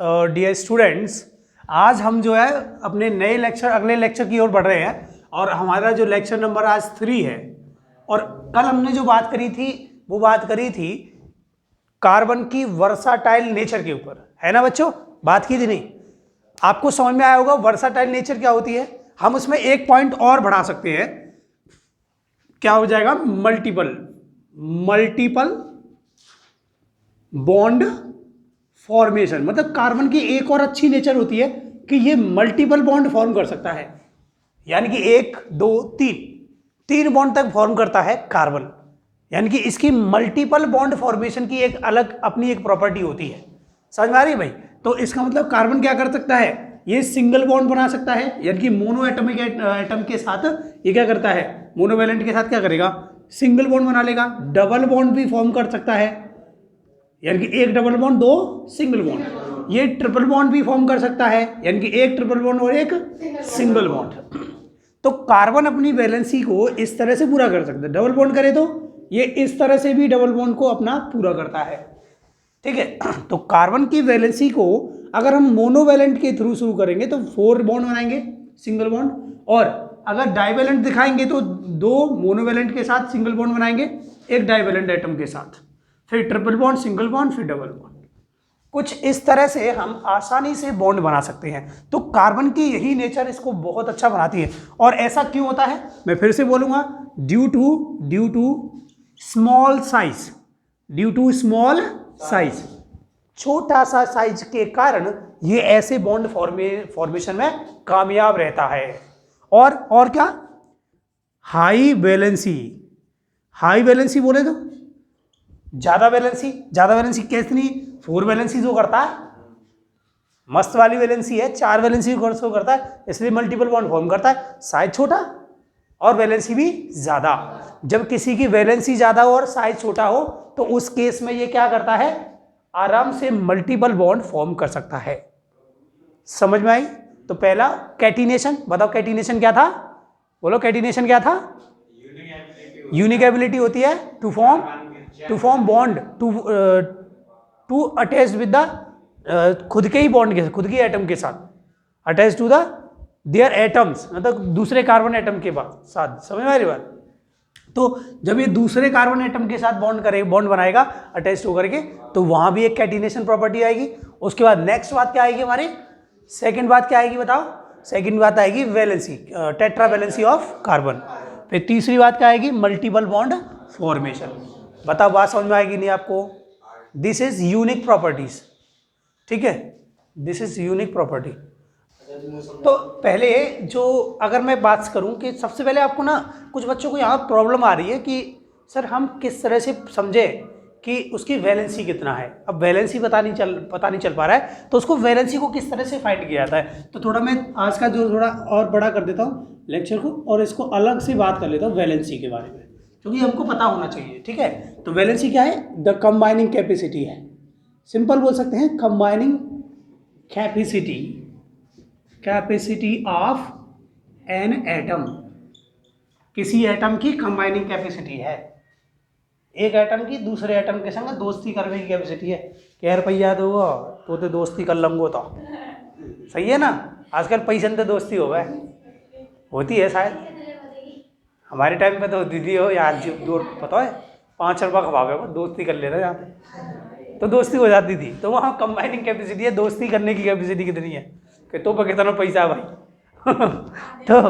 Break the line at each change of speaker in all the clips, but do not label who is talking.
Dear students, आज हम जो है अपने नए लेक्चर अगले लेक्चर की ओर बढ़ रहे हैं और हमारा जो लेक्चर नंबर आज 3 है। और कल हमने जो बात करी थी वो बात करी थी कार्बन की वर्साटाइल नेचर के ऊपर, है ना बच्चों? बात की थी नहीं? आपको समझ में आया होगा वर्साटाइल नेचर क्या होती है। हम उसमें एक पॉइंट और बढ़ा सकते हैं, क्या हो जाएगा? Multiple bond formation. मतलब कार्बन की एक और अच्छी नेचर होती है कि ये मल्टीपल बॉन्ड फॉर्म कर सकता है, यानी कि 1 2 3 बॉन्ड तक फॉर्म करता है कार्बन, यानी कि इसकी मल्टीपल बॉन्ड फॉर्मेशन की एक अलग अपनी एक प्रॉपर्टी होती है। समझ में आ रही है भाई? तो इसका मतलब कार्बन क्या कर सकता है? ये सिंगल बॉन्ड बना सकता है, यानी कि मोनो एटॉमिक एटम के साथ ये क्या करता है? मोनोवैलेंट के साथ क्या करेगा? सिंगल बॉन्ड बना लेगा। डबल बॉन्ड भी फॉर्म कर सकता है, यानी कि एक डबल बॉन्ड 2 सिंगल बॉन्ड। ये ट्रिपल बॉन्ड भी फॉर्म कर सकता है, यानी कि एक ट्रिपल बॉन्ड और एक सिंगल बॉन्ड। तो कार्बन अपनी वैलेंसी को इस तरह से पूरा कर सकता है। डबल बॉन्ड करे तो ये इस तरह से भी डबल बॉन्ड को अपना पूरा करता है, ठीक है। तो कार्बन की वैलेंसी को अगर हम मोनोवैलेंट के थ्रू शुरू करेंगे तो 4 बॉन्ड बनाएंगे सिंगल बॉन्ड, और अगर डाइवैलेंट दिखाएंगे तो 2 मोनोवैलेंट के साथ सिंगल बॉन्ड बनाएंगे, एक डाइवैलेंट एटम के साथ, फिर ट्रिपल बॉन्ड, सिंगल बॉन्ड, फिर डबल बॉन्ड। कुछ इस तरह से हम आसानी से बॉन्ड बना सकते हैं। तो कार्बन की यही नेचर इसको बहुत अच्छा बनाती है। और ऐसा क्यों होता है मैं फिर से बोलूंगा, ड्यू टू स्मॉल साइज, छोटा सा साइज के कारण ये ऐसे बॉन्ड फॉर्मेशन में कामयाब रहता है। और क्या? हाई वैलेंसी बोले तो ज्यादा वैलेंसी कितनी? 4 वैलेंसी जो करता है, मस्त वाली वैलेंसी है, 4 वैलेंसी को करता है, इसलिए मल्टीपल बॉन्ड फॉर्म करता है। साइज छोटा और वैलेंसी भी ज्यादा। जब किसी की वैलेंसी ज्यादा हो और साइज छोटा हो तो उस केस में ये क्या करता है? आराम से मल्टीपल बॉन्ड फॉर्म कर सकता है। समझ में आई? तो पहला कैटिनेशन, बताओ कैटिनेशन क्या था? बोलो कैटिनेशन क्या था? यूनिक एबिलिटी होती है to form bond to attach with the खुद के ही बॉन्ड के, खुद की एटम के साथ, attach to the there atoms, मतलब दूसरे कार्बन एटम के साथ। समझ में आ रही बात? तो जब ये दूसरे कार्बन एटम के साथ बॉन्ड बनाएगा अटैच होकर के, तो वहां भी एक कैटिनेशन प्रॉपर्टी आएगी। उसके बाद नेक्स्ट बात क्या आएगी हमारी? सेकेंड बात क्या आएगी बताओ? सेकेंड बात आएगी valency, tetra valency of carbon. फिर तीसरी बात क्या आएगी? Multiple bond formation. बताओ बात समझ में आएगी नहीं आपको? दिस इज यूनिक प्रॉपर्टीज, ठीक है, दिस इज यूनिक प्रॉपर्टी। तो पहले जो अगर मैं बात करूं कि सबसे पहले आपको ना कुछ बच्चों को यहाँ प्रॉब्लम आ रही है कि सर हम किस तरह से समझे कि उसकी वैलेंसी कितना है। अब वैलेंसी पता नहीं चल पा रहा है, तो उसको वैलेंसी को किस तरह से फाइंड किया जाता है। तो थोड़ा मैं आज का जो थोड़ा और बड़ा कर देता हूँ लेक्चर को, और इसको अलग से बात कर लेता हूँ वैलेंसी के बारे में, क्योंकि हमको पता होना चाहिए, ठीक है। तो वैलेंसी क्या है? द कंबाइनिंग कैपेसिटी है, सिंपल बोल सकते हैं combining capacity of an atom. किसी एटम की कंबाइनिंग कैपेसिटी है, एक एटम की दूसरे एटम के संग दोस्ती करने की कैपेसिटी है। क्या रुपया दो तो दोस्ती कर लंगो तो सही है ना? आजकल पैसे से दोस्ती हो गए, होती है शायद, हमारे टाइम पे तो दीदी हो या दो पता है 5 रुपये खवा गए वो दोस्ती कर लेते यहाँ पे, तो दोस्ती हो जाती थी। तो वहाँ कंबाइनिंग कैपेसिटी है, दोस्ती करने की कैपेसिटी कितनी है कि तो पर कितना पैसा है भाई। तो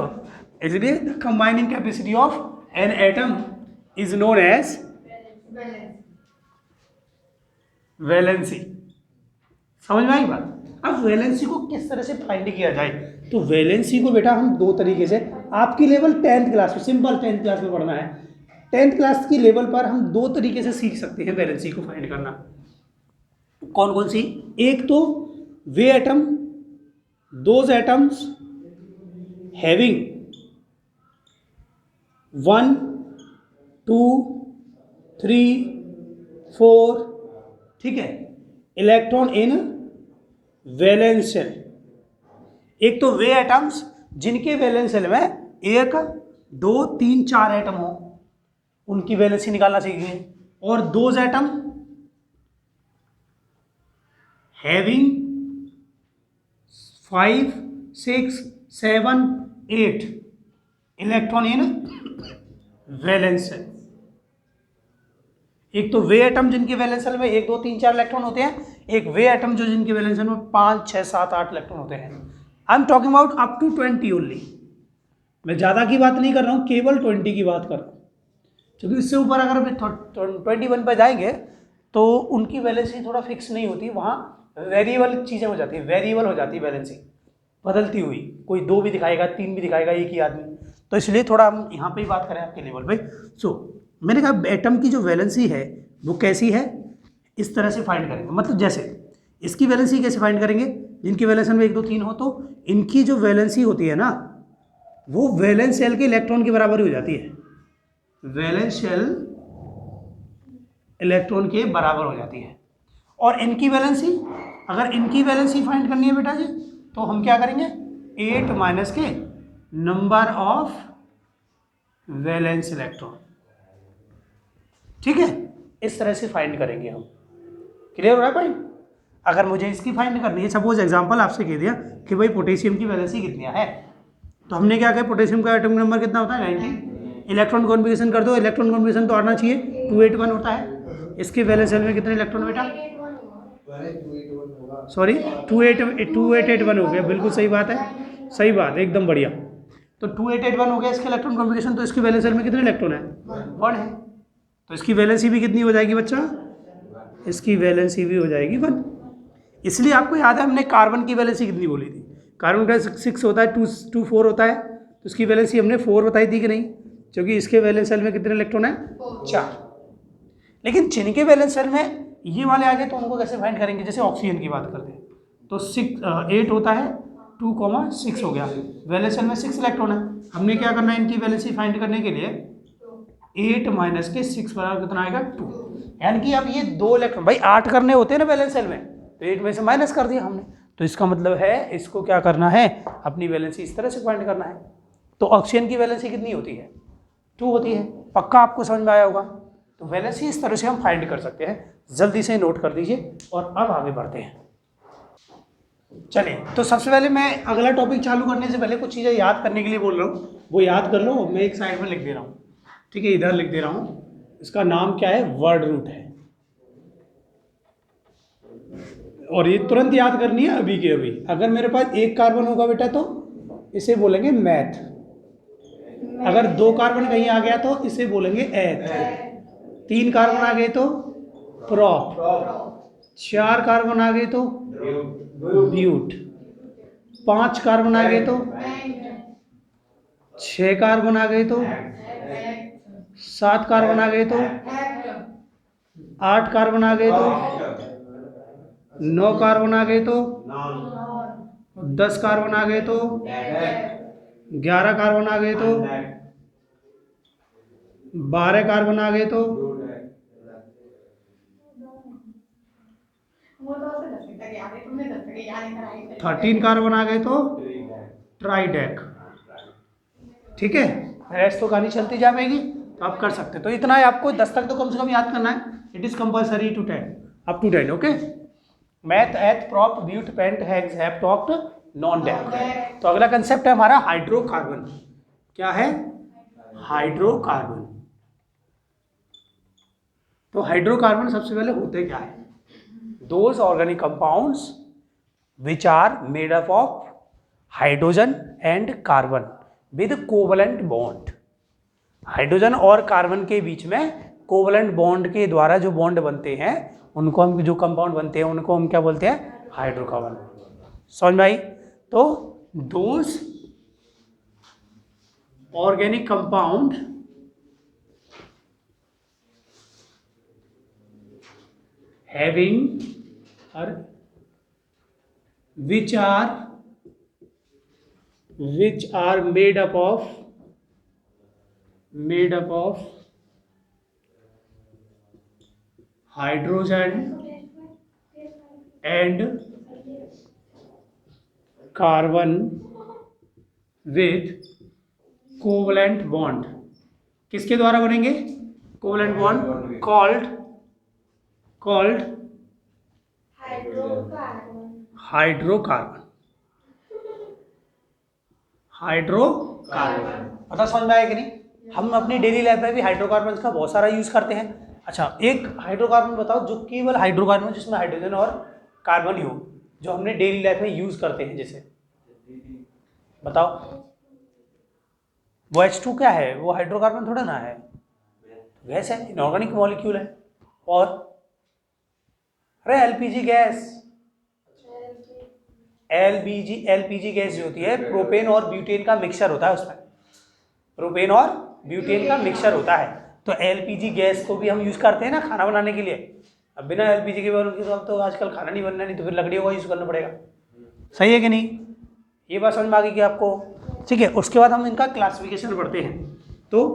इसलिए combining capacity of an atom is known as valency. समझ में आई बात? अब वैलेंसी को किस तरह से फाइंड किया जाए? तो वैलेंसी को बेटा हम 2 तरीके से, आपकी लेवल 10th क्लास में, सिंपल 10th क्लास में पढ़ना है, 10th क्लास की लेवल पर हम 2 तरीके से सीख सकते हैं वैलेंसी को फाइंड करना। कौन कौन सी? एक तो वे एटम, दोज एटम्स हैविंग 1 2 3 4, ठीक है, इलेक्ट्रॉन इन वैलेंस शेल। एक तो वे एटम्स जिनके वैलेंस शेल में 1 2 3 4 एटम हो, उनकी वैलेंसी निकालना चाहिए। और those atom having 5 6 7 8 electron in valence shell. एक तो वे एटम जिनके वैलेंस शेल में 1 2 3 4 इलेक्ट्रॉन होते हैं, एक वे एटम जो जिनके वैलेंस शेल में 5 6 7 8 इलेक्ट्रॉन होते हैं। I am talking about up to 20 only. मैं ज़्यादा की बात नहीं कर रहा हूँ, केवल 20 की बात कर रहा हूँ, क्योंकि इससे ऊपर अगर अभी 21 पर जाएंगे तो उनकी वैलेंसी थोड़ा फिक्स नहीं होती, वहाँ वेरिएबल चीज़ें हो जाती है, वेरिएबल हो जाती है वैलेंसी, बदलती हुई, कोई 2 भी दिखाएगा, 3 भी दिखाएगा एक ही आदमी। तो इसलिए थोड़ा हम यहाँ पे ही बात करें आपके लेवल पे। सो मैंने कहा एटम की जो वैलेंसी है वो कैसी है, इस तरह से फाइंड करेंगे। मतलब जैसे इसकी वैलेंसी कैसे फाइंड करेंगे, जिनकी वैलेंसी में 1 2 3 हो तो इनकी जो वैलेंसी होती है ना वो वैलेंस शेल के इलेक्ट्रॉन के बराबर ही हो जाती है, वैलेंस शेल इलेक्ट्रॉन के बराबर हो जाती है। और इनकी वैलेंसी, अगर इनकी वैलेंसी फाइंड करनी है बेटा जी, तो हम क्या करेंगे, 8 माइनस के नंबर ऑफ वैलेंस इलेक्ट्रॉन। ठीक है, इस तरह से फाइंड करेंगे हम। क्लियर हो रहा है भाई? अगर मुझे इसकी फाइंड करनी है, सपोज एग्जांपल आपसे कह दिया कि भाई पोटेशियम की वैलेंसी कितनी है, तो हमने क्या कहा, पोटेशियम का एटॉमिक नंबर कितना होता है 90। इलेक्ट्रॉन कॉन्फ़िगरेशन कर दो, इलेक्ट्रॉन कॉन्फ़िगरेशन तो आना चाहिए 281 होता है। इसके वैलेंस शेल में कितने इलेक्ट्रॉन बेटा, सॉरी 2881 हो गया, बिल्कुल सही बात है, सही बात, एकदम बढ़िया। तो 2881 हो गया इसके इलेक्ट्रॉन कॉन्फ़िगरेशन, तो इसके वैलेंस शेल में कितने इलेक्ट्रॉन है, 1 है। तो इसकी वैलेंसी भी कितनी हो जाएगी बच्चा, इसकी वैलेंसी भी हो जाएगी 1। इसलिए आपको याद है हमने कार्बन की वैलेंसी कितनी बोली थी, कार्बन का 6 होता है, 2 4 होता है, तो इसकी वैलेंसी हमने 4 बताई थी कि नहीं, क्योंकि इसके वैलेंस शेल में कितने इलेक्ट्रॉन है, 4। लेकिन जिनके वैलेंस शेल में ये वाले आ गए तो उनको कैसे फाइंड करेंगे, जैसे ऑक्सीजन की बात करते हैं तो 8 होता है, 2,6 हो गया, वैलेंस शेल में 6 इलेक्ट्रॉन है। हमने क्या करना है, इनकी वैलेंसी फाइंड करने के लिए 8 माइनस के 6 बराबर कितना आएगा, 2। यानी कि अब ये 2 इलेक्ट्रॉन, भाई 8 करने होते हैं ना वैलेंस शेल में, तो 8 में से माइनस कर दिया हमने, तो इसका मतलब है इसको क्या करना है, अपनी वैलेंसी इस तरह से फाइंड करना है। तो ऑक्सीजन की वैलेंसी कितनी होती है, 2 होती है, पक्का आपको समझ में आया होगा। तो वैलेंसी इस तरह से हम फाइंड कर सकते हैं, जल्दी से नोट कर दीजिए और अब आगे बढ़ते हैं। चलिए, तो सबसे पहले मैं अगला टॉपिक चालू करने से पहले कुछ चीज़ें याद करने के लिए बोल रहा हूँ, वो याद कर लो। मैं एक साइड में लिख दे रहा हूँ, ठीक है, इधर लिख दे रहा हूँ। इसका नाम क्या है, वर्ड रूट है, और ये तुरंत याद करनी है अभी के अभी। अगर मेरे पास 1 कार्बन होगा बेटा तो इसे बोलेंगे मैथ, अगर 2 कार्बन कहीं आ गया तो इसे बोलेंगे एथ, 3 कार्बन आ गए तो प्रॉप, 4 कार्बन आ गए तो ब्यूट, 5 कार्बन आ गए तो, 6 कार्बन आ गए तो, 7 कार्बन आ गए तो, 8 कार्बन आ गए तो, 9 कार्बन आ गए तो, 10 कार्बन आ गए तो, 11 कार्बन आ गए तो, 12 कार्बन आ गए तो, 13 कार्बन आ गए तो ट्राइडेक। ठीक है, रेस्ट तो कहानी चलती जाएगी, तो आप कर सकते हैं। तो इतना है, आपको 10 तक तो कम से कम याद करना है, it is compulsory to 10, up to 10। Okay, meth, eth, prop, but, pent, hex, hept oct, non dec. तो अगला कंसेप्ट है हमारा हाइड्रोकार्बन। क्या है, हाइड्रोकार्बन। तो हाइड्रोकार्बन सबसे पहले होते क्या है, those organic compounds which are made up of hydrogen and carbon with covalent bond. Hydrogen और कार्बन के बीच में कोवलेंट बॉन्ड के द्वारा जो बॉन्ड बनते हैं, उनको हम, जो कंपाउंड बनते हैं उनको हम क्या बोलते हैं, हाइड्रोकार्बन। समझ में आई? तो those organic compound having or which are made up of hydrogen and carbon with covalent bond। किसके द्वारा बनेंगे, covalent bond, called hydrocarbon. Hydrocarbon. पता समझ में आया कि नहीं? हम अपनी डेली लाइफ में भी हाइड्रोकार्बन का बहुत सारा यूज करते हैं। अच्छा, एक हाइड्रोकार्बन बताओ जो केवल हाइड्रोकार्बन जिसमें हाइड्रोजन और कार्बन ही हो, जो हमने डेली लाइफ में यूज करते हैं, जैसे बताओ। वो H2 क्या है? वो हाइड्रोकार्बन थोड़ा ना है, गैस है, इनऑर्गेनिक मॉलिक्यूल है। और अरे एलपीजी गैस, एलपीजी गैस जो होती है, प्रोपेन और ब्यूटेन का मिक्सचर होता है उसमें, प्रोपेन और ब्यूटेन का मिक्सचर होता है। तो एलपीजी गैस को भी हम यूज करते हैं ना खाना बनाने के लिए। अब बिना एलपीजी के तो आजकल खाना नहीं बनना, नहीं तो फिर लकड़ियों का यूज करना पड़ेगा। सही है कि नहीं? ये बात समझ में आ गई कि आपको? ठीक है, उसके बाद हम इनका क्लासिफिकेशन पढ़ते हैं। तो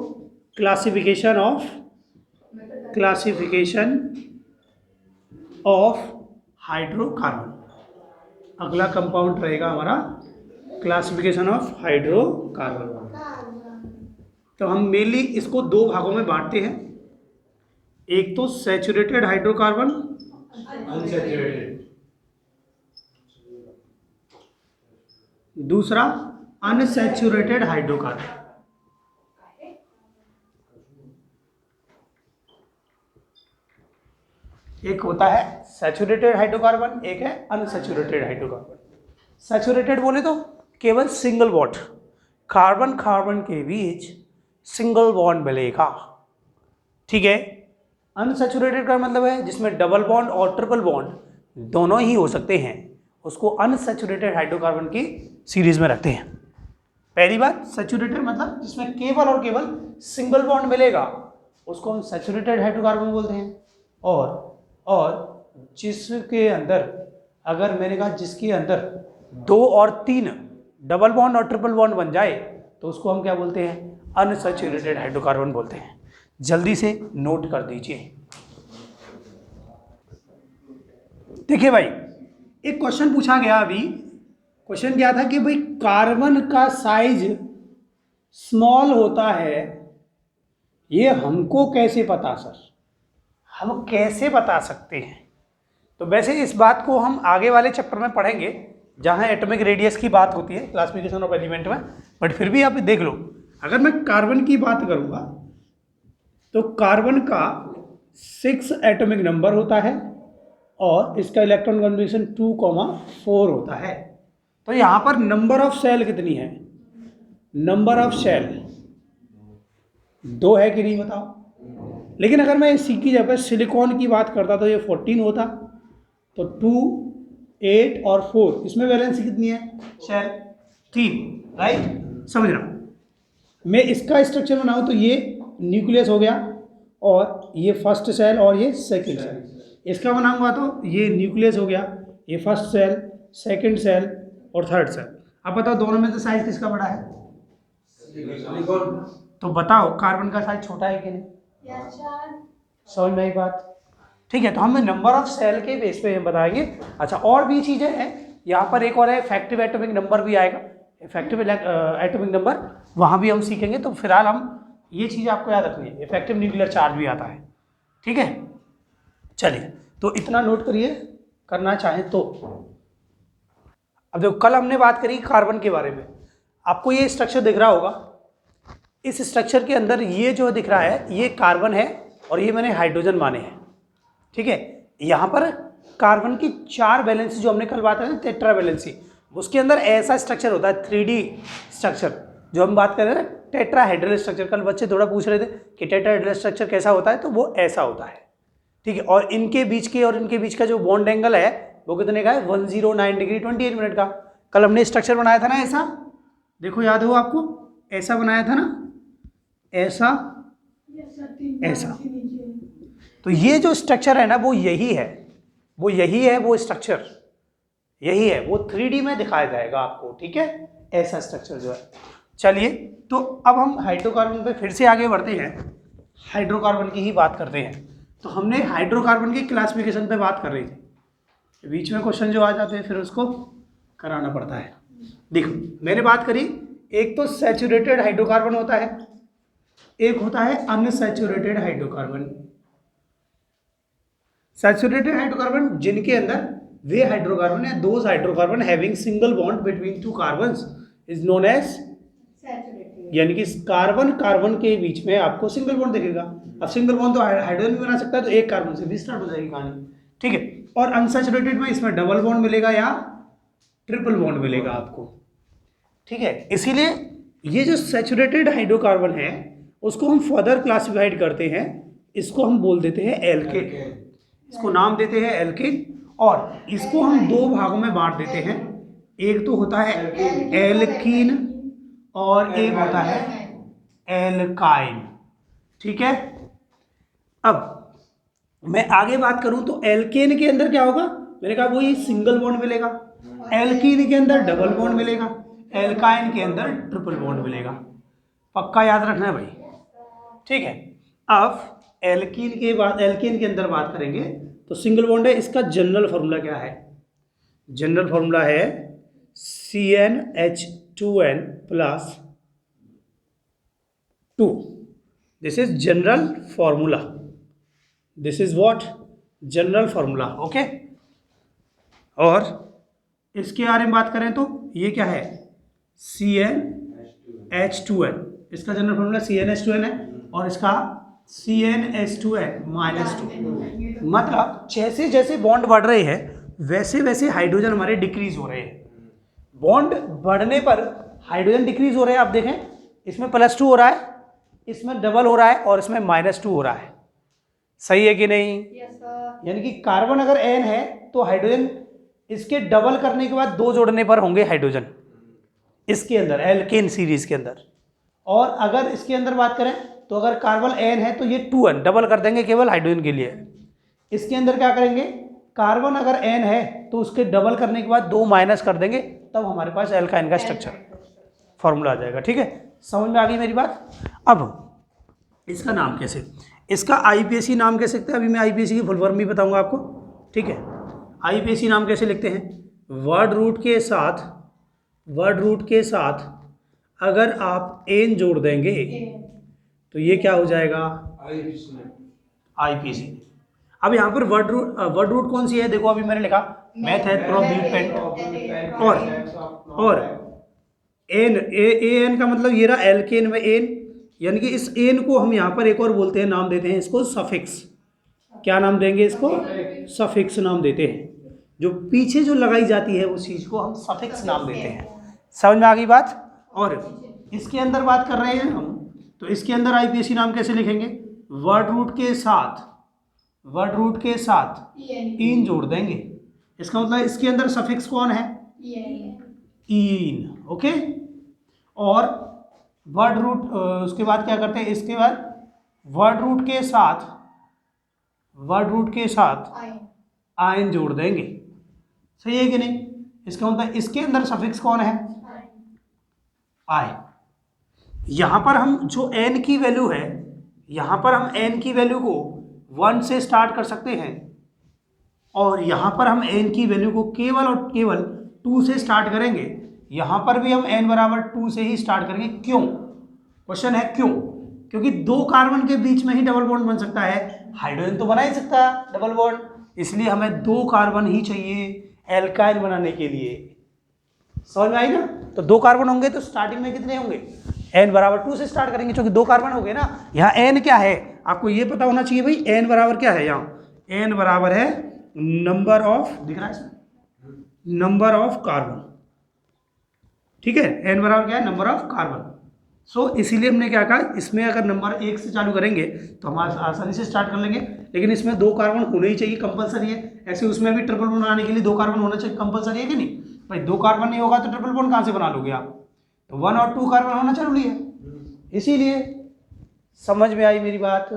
क्लासिफिकेशन ऑफ हाइड्रोकार्बन, अगला कंपाउंड रहेगा हमारा क्लासिफिकेशन ऑफ हाइड्रोकार्बन। तो हम मेनली इसको दो भागों में बांटते हैं, एक तो सैचुरेटेड हाइड्रोकार्बन, अनसैचुरेटेड, दूसरा अनसैचुरेटेड हाइड्रोकार्बन। एक होता है सैचुरेटेड हाइड्रोकार्बन, एक है अनसैचुरेटेड हाइड्रोकार्बन। सैचुरेटेड बोले तो केवल सिंगल बॉन्ड, कार्बन कार्बन के बीच सिंगल बॉन्ड मिलेगा, ठीक है। अनसैचुरेटेड का मतलब है जिसमें डबल बॉन्ड और ट्रिपल बॉन्ड दोनों ही हो सकते हैं, उसको अनसैचुरेटेड हाइड्रोकार्बन की सीरीज में रखते हैं। पहली बात, सैचुरेटेड मतलब जिसमें केवल और केवल सिंगल बॉन्ड मिलेगा, उसको हम सैचुरेटेड हाइड्रोकार्बन बोलते हैं। और जिसके अंदर, अगर मैंने कहा जिसके अंदर 2 और 3 डबल बॉन्ड और ट्रिपल बॉन्ड बन जाए तो उसको हम क्या बोलते हैं? अनसैचुरेटेड हाइड्रोकार्बन बोलते हैं। जल्दी से नोट कर दीजिए। देखिए भाई, एक क्वेश्चन पूछा गया अभी। क्वेश्चन क्या था कि भाई कार्बन का साइज स्मॉल होता है, ये हमको कैसे पता सर? हम कैसे बता सकते हैं? तो वैसे इस बात को हम आगे वाले चैप्टर में पढ़ेंगे जहां एटॉमिक रेडियस की बात होती है, क्लासिफिकेशन ऑफ एलिमेंट में। बट फिर भी आप देख लो, अगर मैं कार्बन की बात करूंगा तो कार्बन का 6 एटॉमिक नंबर होता है और इसका इलेक्ट्रॉन कॉन्फिगरेशन 2,4 होता है। तो यहां पर नंबर ऑफ सेल कितनी है? नंबर ऑफ सेल 2 है कि नहीं बताओ? लेकिन अगर मैं इसी की जगह सिलिकॉन की बात करता तो ये 14 होता। तो 2, 8 और 4, इसमें वैलेंसी कितनी है? सेल 3, राइट? समझ रहा हूँ मैं। इसका स्ट्रक्चर बनाऊँ तो ये न्यूक्लियस हो गया और ये फर्स्ट सेल और ये सेकंड सेल। इसका बनाऊंगा तो ये न्यूक्लियस हो गया, ये फर्स्ट सेल, सेकंड सेल और थर्ड सेल। अब बताओ दोनों में से साइज किसका बड़ा है? तो बताओ कार्बन का साइज छोटा है कि नहीं? समझ में एक बात? ठीक है, तो हम नंबर ऑफ सेल के बेस पे बताएंगे। अच्छा, और भी चीजें हैं यहाँ पर, एक और है इफेक्टिव एटॉमिक नंबर भी आएगा, इफेक्टिव एटॉमिक नंबर, वहाँ भी हम सीखेंगे। तो फिलहाल हम ये चीज़ आपको याद रखनी है, इफेक्टिव न्यूक्लियर चार्ज भी आता है, ठीक है। चलिए, तो इतना नोट करिए करना चाहें तो। अब देखो, कल हमने बात करी कार्बन के बारे में, आपको ये स्ट्रक्चर दिख रहा होगा। इस स्ट्रक्चर के अंदर ये जो दिख रहा है ये कार्बन है और ये मैंने हाइड्रोजन माने हैं, ठीक है। यहाँ पर कार्बन की 4 वैलेंसी जो हमने कल बात करी टेट्रा वैलेंसी, उसके अंदर ऐसा स्ट्रक्चर होता है 3D स्ट्रक्चर, जो हम बात कर रहे हैं टेट्राहेड्रल स्ट्रक्चर। कल बच्चे थोड़ा पूछ रहे थे कि टेट्राहेड्रल स्ट्रक्चर कैसा होता है, तो वो ऐसा होता है, ठीक है। और इनके बीच का जो बॉन्ड एंगल है वो कितने का है? 109 डिग्री 28 मिनट का। कल हमने स्ट्रक्चर बनाया था ना ऐसा, देखो याद हो आपको, ऐसा बनाया था ना, ऐसा ऐसा। तो ये जो स्ट्रक्चर है ना वो यही है, वो स्ट्रक्चर यही है, वो 3D में दिखाया जाएगा आपको, ठीक है, ऐसा स्ट्रक्चर जो है। चलिए, तो अब हम हाइड्रोकार्बन पे फिर से आगे बढ़ते हैं, हाइड्रोकार्बन की ही बात करते हैं। तो हमने हाइड्रोकार्बन की क्लासिफिकेशन पे बात कर रही थी, बीच में क्वेश्चन जो आ जाते हैं फिर उसको कराना पड़ता है। देखो, मैंने बात करी, एक तो सैचुरेटेड हाइड्रोकार्बन होता है, एक होता है अनसैचुरेटेड हाइड्रोकार्बन। सैचुरेटेड हाइड्रोकार्बन जिनके अंदर वे हाइड्रोकार्बन या those hydrocarbon having single bond between 2 carbons is known as यानी कि कार्बन कार्बन के बीच में आपको सिंगल बॉन्ड दिखेगा। अब सिंगल बॉन्ड तो हाइड्रोजन भी बना सकता है, तो एक कार्बन से भी स्टार्ट हो जाएगी कहानी, ठीक है। और अनसैचुरेटेड में इसमें डबल बॉन्ड मिलेगा या ट्रिपल बॉन्ड मिलेगा आपको, ठीक है। इसीलिए ये जो सैचुरेटेड हाइड्रोकार्बन है उसको हम फर्दर क्लासिफाइड करते हैं, इसको हम बोल देते हैं एल्केन, इसको नाम देते हैं एल्केन। और इसको हम दो भागों में बांट देते हैं, एक तो होता है एल्कीन और एक होता है एल्काइन, ठीक है। अब मैं आगे बात करूं तो एल्केन के अंदर क्या होगा, मैंने कहा वही सिंगल बॉन्ड मिलेगा, एल्कीन के अंदर डबल बॉन्ड मिलेगा, एल्काइन के अंदर ट्रिपल बॉन्ड मिलेगा, पक्का याद रखना है भाई, ठीक है। अब एल्कीन के अंदर बात करेंगे तो सिंगल बॉन्ड है, इसका जनरल फॉर्मूला क्या है, जनरल फॉर्मूला है CnH2n + 2, this is general formula, this is what, general formula, okay. और इसके बारे में बात करें तो ये क्या है, CnH2n, इसका जनरल फॉर्मूला CnH2n है और इसका CnH2n -2। मतलब जैसे जैसे बॉन्ड बढ़ रहे हैं वैसे वैसे हाइड्रोजन हमारे डिक्रीज हो रहे हैं, बॉन्ड बढ़ने पर हाइड्रोजन डिक्रीज हो रहे हैं। आप देखें इसमें +2 हो रहा है, इसमें डबल हो रहा है और इसमें -2 हो रहा है, सही है कि नहीं? यानी कि कार्बन अगर N है तो हाइड्रोजन इसके डबल करने के बाद 2 जोड़ने पर होंगे हाइड्रोजन इसके अंदर, एल्केन सीरीज के अंदर। और अगर इसके अंदर बात करें तो अगर कार्बन N है तो ये 2N डबल कर देंगे केवल हाइड्रोजन के लिए। इसके अंदर क्या करेंगे, कार्बन अगर N है तो उसके डबल करने के बाद 2 माइनस कर देंगे, तब हमारे पास एल्काइन का स्ट्रक्चर फॉर्मूला आ जाएगा, ठीक है। समझ में आ गई मेरी बात। अब इसका नाम कैसे, इसका IPAC नाम कैसे लिखते हैं, अभी मैं IPAC की फुल फॉर्म भी बताऊंगा आपको, ठीक है। IPAC नाम कैसे लिखते हैं, वर्ड रूट के साथ अगर आप N जोड़ देंगे तो ये क्या हो जाएगा, IPAC। अब यहाँ पर वर्ड रूट कौन सी है, देखो अभी मैंने लिखा मेथाइलप्रोपेंट और AN का मतलब ये रहा एल्केन में N, यानी कि इस N को हम यहाँ पर एक और बोलते हैं, नाम देते हैं इसको सफिक्स। क्या नाम देंगे इसको, सफिक्स नाम देते हैं, जो पीछे जो लगाई जाती है उस चीज को हम सफिक्स नाम देते हैं। समझ में आ गई बात। और इसके अंदर बात कर रहे हैं हम, तो इसके अंदर IPAC नाम कैसे लिखेंगे, वर्ड रूट के साथ इन जोड़ देंगे, इसका मतलब इसके अंदर सफिक्स कौन है, इन, ओके। और वर्ड रूट उसके बाद क्या करते हैं, इसके बाद वर्ड रूट के साथ आयन जोड़ देंगे, सही है कि नहीं। इसका मतलब इसके अंदर सफिक्स कौन है, आई। यहां पर हम जो n की वैल्यू है, यहां पर हम n की वैल्यू को 1 से स्टार्ट कर सकते हैं और यहां पर हम n की वैल्यू को केवल और केवल 2 से स्टार्ट करेंगे। यहां पर भी हम n बराबर 2 से ही स्टार्ट करेंगे। क्यों, क्वेश्चन है क्यों, क्योंकि 2 कार्बन के बीच में ही डबल बॉन्ड बन सकता है, हाइड्रोजन तो बना ही सकता है डबल बॉन्ड, इसलिए हमें 2 कार्बन ही चाहिए एल्काइन बनाने के लिए। समझ में आई ना। तो 2 कार्बन होंगे तो स्टार्टिंग में कितने होंगे, n बराबर 2 से स्टार्ट करेंगे, क्योंकि 2 कार्बन हो गए ना। यहाँ n क्या है आपको ये पता होना चाहिए भाई, n बराबर क्या है, यहाँ n बराबर है नंबर ऑफ, दिख रहा है इसमें, नंबर ऑफ कार्बन, ठीक है। n बराबर क्या है, नंबर ऑफ कार्बन। सो इसीलिए हमने क्या कहा, इसमें अगर नंबर 1 से चालू करेंगे तो हम आसानी से स्टार्ट कर लेंगे, लेकिन इसमें 2 कार्बन होने ही चाहिए, कंपलसरी है। ऐसे उसमें भी ट्रिपल बॉन्ड बनाने के लिए 2 कार्बन होना चाहिए, कंपलसरी है कि नहीं भाई। 2 कार्बन नहीं होगा तो ट्रिपल बॉन्ड कहाँ से बना लोगे आप, तो 1 और 2 कार्बन होना जरूरी है, इसीलिए। समझ में आई मेरी बात।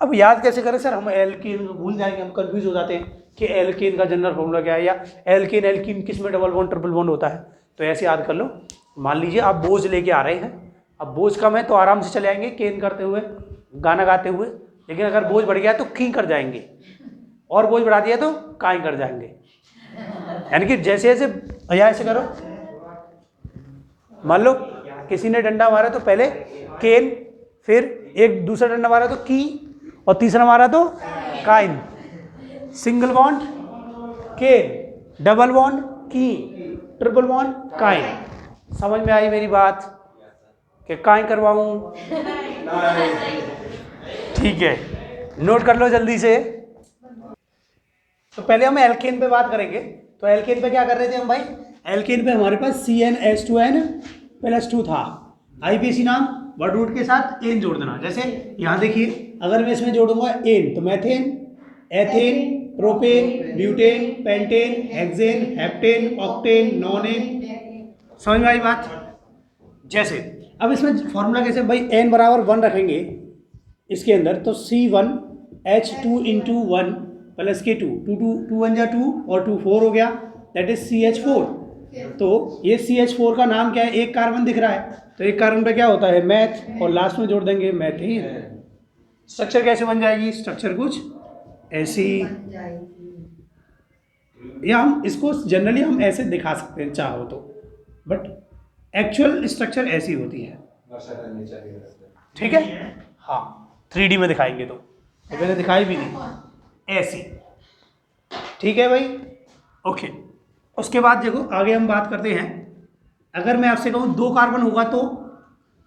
अब याद कैसे करें सर, हम एल्कीन भूल जाएंगे, हम कंफ्यूज हो जाते हैं कि एल्कीन का जनरल फॉर्मूला क्या है, या एल्कीन किस में डबल बॉन्ड ट्रिपल बॉन्ड होता है। तो ऐसे याद कर लो, मान लीजिए आप बोझ लेके आ रहे हैं, अब बोझ कम है तो आराम से चले आएंगे केन करते हुए, गाना गाते हुए, लेकिन अगर बोझ बढ़ गया तो की कर जाएंगे, और बोझ बढ़ा दिया तो काई कर जाएंगे। यानी कि जैसे जैसे भैया ऐसे करो, मान लो किसी ने डंडा मारा तो पहले केन, फिर एक दूसरा डंडा मारा तो की, और तीसरा मारा तो काइन। सिंगल बॉन्ड केन, डबल बॉन्ड की, ट्रिपल बॉन्ड काइन। समझ में आई मेरी बात। कि काहे करवाऊँ? ठीक है, नोट कर लो जल्दी से। तो पहले हम एल्केन पे बात करेंगे। तो एल्केन पे क्या कर रहे थे हम भाई? एल्केन पे हमारे पास CnH2n+2 था। आईपीसी नाम वर्ड रूट के साथ एन जोड़ देना। जैसे यहाँ देखिए, अगर मैं इसमें जोड़ूंगा एन तो methane, ethane, propane, butane, pentane, hexane, heptane, octane, nonane. समझ में आई बात? जैसे अब इसमें फॉर्मूला कैसे भाई? n बराबर 1 रखेंगे इसके अंदर, तो C1H2 इंटू 1 प्लस के 2, 2 1 जा 2 और 2 4 हो गया, दैट इज CH4। तो ये CH4 का नाम क्या है? एक कार्बन दिख रहा है, तो एक कार्बन पे क्या होता है? मैथ, और लास्ट में जोड़ देंगे मैथेन। स्ट्रक्चर कैसे बन जाएगी? स्ट्रक्चर कुछ ऐसी, या हम इसको जनरली हम ऐसे दिखा सकते हैं चाहो तो, बट एक्चुअल स्ट्रक्चर ऐसी होती है। ठीक है, हाँ 3D में दिखाएंगे तो मैंने दिखाई भी नहीं ऐसी। ठीक है भाई, ओके। उसके बाद देखो आगे हम बात करते हैं। अगर मैं आपसे कहूँ 2 कार्बन होगा तो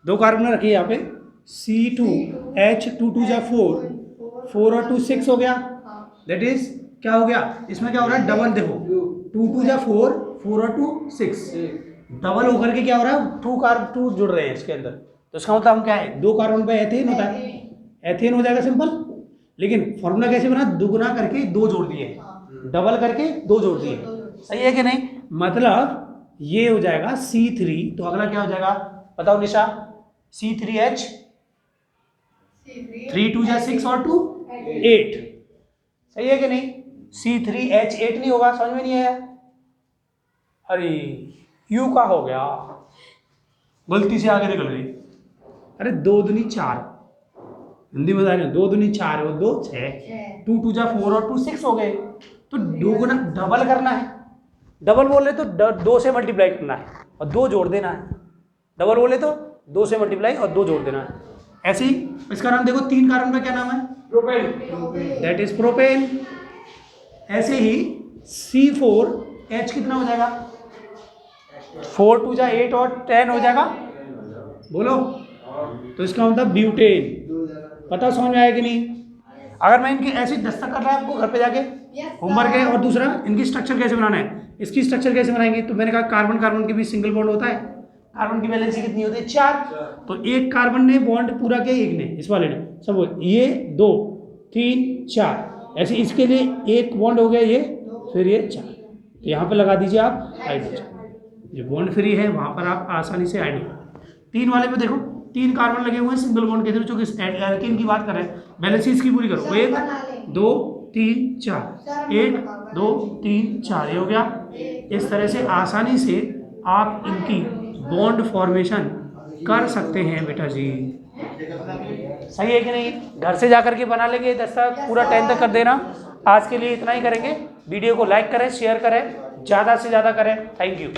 2 कार्बन रखिए यहाँ पे, C2H2 2 जा 4, 4 और 2 6 हो गया, दैट इज क्या हो गया? इसमें क्या हो रहा है? डबल। देखो 2 2 जा 4, 4 और 2 6, डबल होकर के क्या हो रहा है? 2 जुड़ रहे हैं इसके अंदर। तो इसका मतलब हम क्या है? 2 कार्बन पे एथेन होता है, एथेन हो जाएगा सिंपल। लेकिन फॉर्मूला कैसे बना? दुगुना करके 2 जोड़ दिए, डबल करके 2 जोड़ दिए। सही है कि नहीं? मतलब ये हो जाएगा C3। तो अगला क्या हो जाएगा बताओ निशा? C3H, 3 2 जा 6 और 2 8। सही है कि नहीं? C3H8 नहीं होगा? समझ में नहीं आया? अरे U का हो गया, गलती से आगे निकल गई। अरे 2 दूनी 4, हिंदी में 2 दूनी 4 और 2 6, 2 2 जा 4 और 2 6 हो गए। तो दोगुना डबल करना है, डबल बोले तो 2 से मल्टीप्लाई करना है और 2 जोड़ देना है। डबल बोले तो 2 से मल्टीप्लाई और 2 जोड़ देना है। ऐसे ही इसका नाम देखो, 3 कार्बन में क्या नाम है? Propane, that is propane. ऐसे ही C4H कितना हो जाएगा? 4 2 जा 8 और 10 हो जाएगा, बोलो। तो इसका मतलब ब्यूटेन। पता समझ में आया कि नहीं? अगर मैं इनकी ऐसी दस्तक कर रहा है आपको घर पे जाके होमवर्क है। और दूसरा, इनकी स्ट्रक्चर कैसे बनाना है, इसकी स्ट्रक्चर कैसे बनाएंगे? तो मैंने कहा कार्बन कार्बन के बीच सिंगल बॉन्ड होता है, कार्बन की वैलेंसी कितनी होती है? 4। तो एक कार्बन ने बॉन्ड पूरा किया, एक ने, इस वाले ने, सब ये 2 3 4, ऐसे इसके लिए एक बॉन्ड हो गया ये, फिर ये 4। तो यहाँ पे लगा दीजिए आप हाइड्रोजन, जो बॉन्ड फ्री है वहाँ पर आप आसानी से हाइड्रोजन। 3 वाले में देखो 3 कार्बन लगे हुए हैं सिंगल बॉन्ड के थ्रू, जो कि एल्केन की बात कर रहे हैं। वैलेंसी इसकी पूरी करो, 1 2 3 4, 1 2 3 4, ये हो गया। इस तरह से आसानी से आप इनकी बॉन्ड फॉर्मेशन कर सकते हैं बेटा जी। सही है कि नहीं? घर से जाकर के बना लेंगे, दस्तक पूरा 10 तक कर देना। आज के लिए इतना ही करेंगे। वीडियो को लाइक करें, शेयर करें, ज़्यादा से ज़्यादा करें। Thank you.